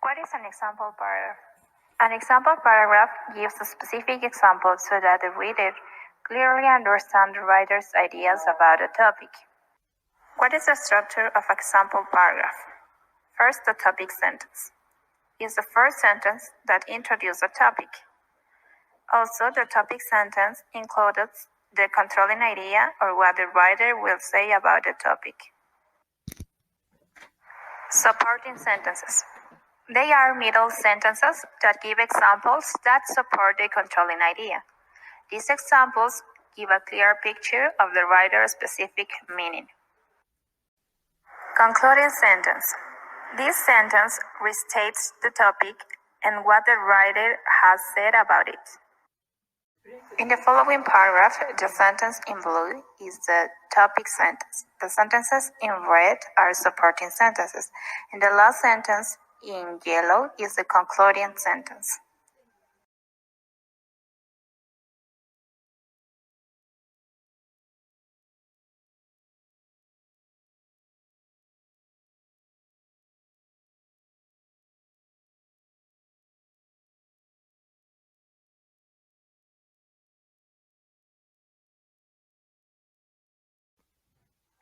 What is an example paragraph? An example paragraph gives a specific example so that the reader clearly understands the writer's ideas about a topic. What is the structure of an example paragraph? First, the topic sentence is the first sentence that introduces a topic. Also, the topic sentence includes the controlling idea or what the writer will say about the topic. Supporting sentences. They are middle sentences that give examples that support the controlling idea. These examples give a clear picture of the writer's specific meaning. Concluding sentence. This sentence restates the topic and what the writer has said about it. In the following paragraph, the sentence in blue is the topic sentence. The sentences in red are supporting sentences, and the last sentence in yellow is the concluding sentence.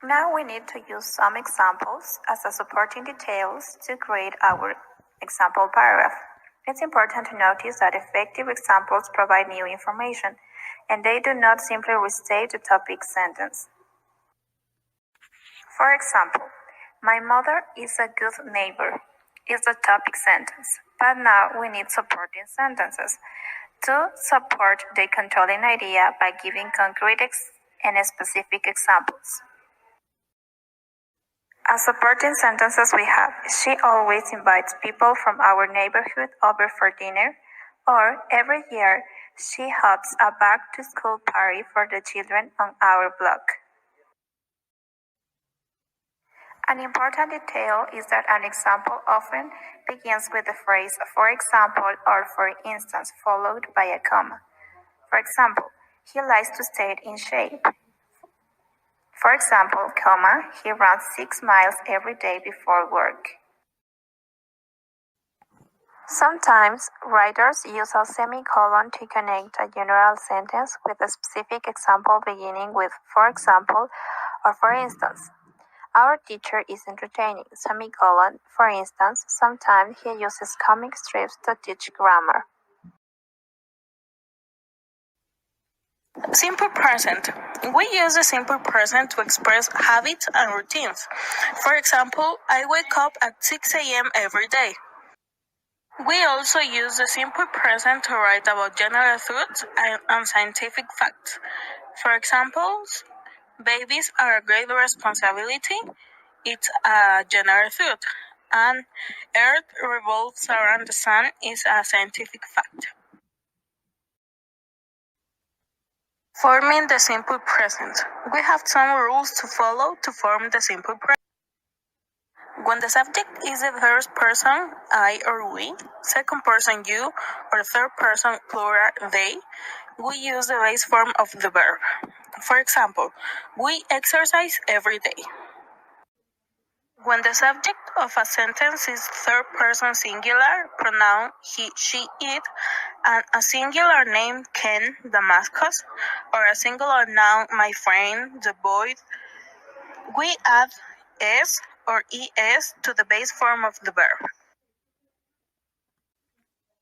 Now we need to use some examples as a supporting details to create our example paragraph. It's important to notice that effective examples provide new information, and they do not simply restate the topic sentence. For example, my mother is a good neighbor is the topic sentence, but now we need supporting sentences to support the controlling idea by giving concrete and specific examples. As supporting sentences we have, she always invites people from our neighborhood over for dinner, or every year she hosts a back-to-school party for the children on our block. An important detail is that an example often begins with the phrase "for example" or "for instance" followed by a comma. For example, he likes to stay in shape. For example, comma, he runs 6 miles every day before work. Sometimes, writers use a semicolon to connect a general sentence with a specific example beginning with "for example" or "for instance." Our teacher is entertaining, semicolon, for instance, sometimes he uses comic strips to teach grammar. Simple present. We use the simple present to express habits and routines. For example, I wake up at 6 a.m. every day. We also use the simple present to write about general truths and scientific facts. For example, babies are a great responsibility. It's a general truth. And Earth revolves around the sun is a scientific fact. Forming the simple present. We have some rules to follow to form the simple present. When the subject is the first person, I or we, second person you, or third person plural they, we use the base form of the verb. For example, we exercise every day. When the subject of a sentence is third person singular, pronoun he, she, it, and a singular name Ken, the mascot, or a singular noun my friend, the boy, we add s or es to the base form of the verb.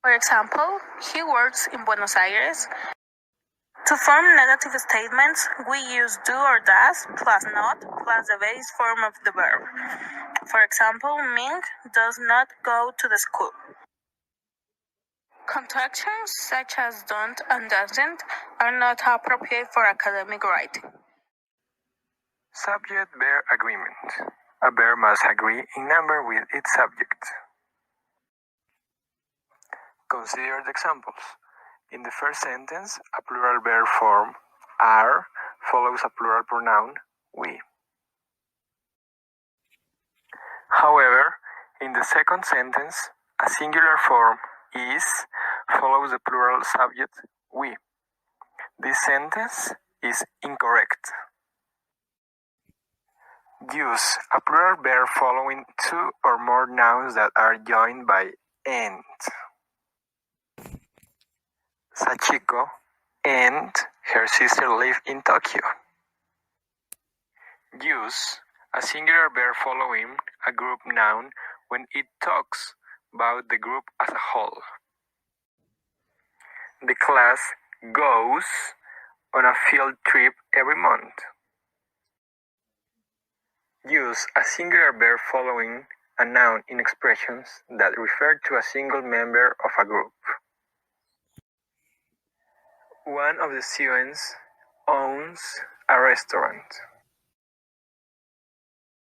For example, he works in Buenos Aires. To form negative statements, we use do or does plus not plus the base form of the verb. For example, Ming does not go to the school. Contractions such as don't and doesn't are not appropriate for academic writing. Subject-verb agreement. A verb must agree in number with its subject. Consider the examples. In the first sentence, a plural verb form, are, follows a plural pronoun, we. However, in the second sentence, a singular form, is, follows the plural subject, we. This sentence is incorrect. Use a plural verb following two or more nouns that are joined by and. Sachiko and her sister live in Tokyo. Use a singular verb following a group noun when it talks about the group as a whole. The class goes on a field trip every month. Use a singular verb following a noun in expressions that refer to a single member of a group. One of the students owns a restaurant.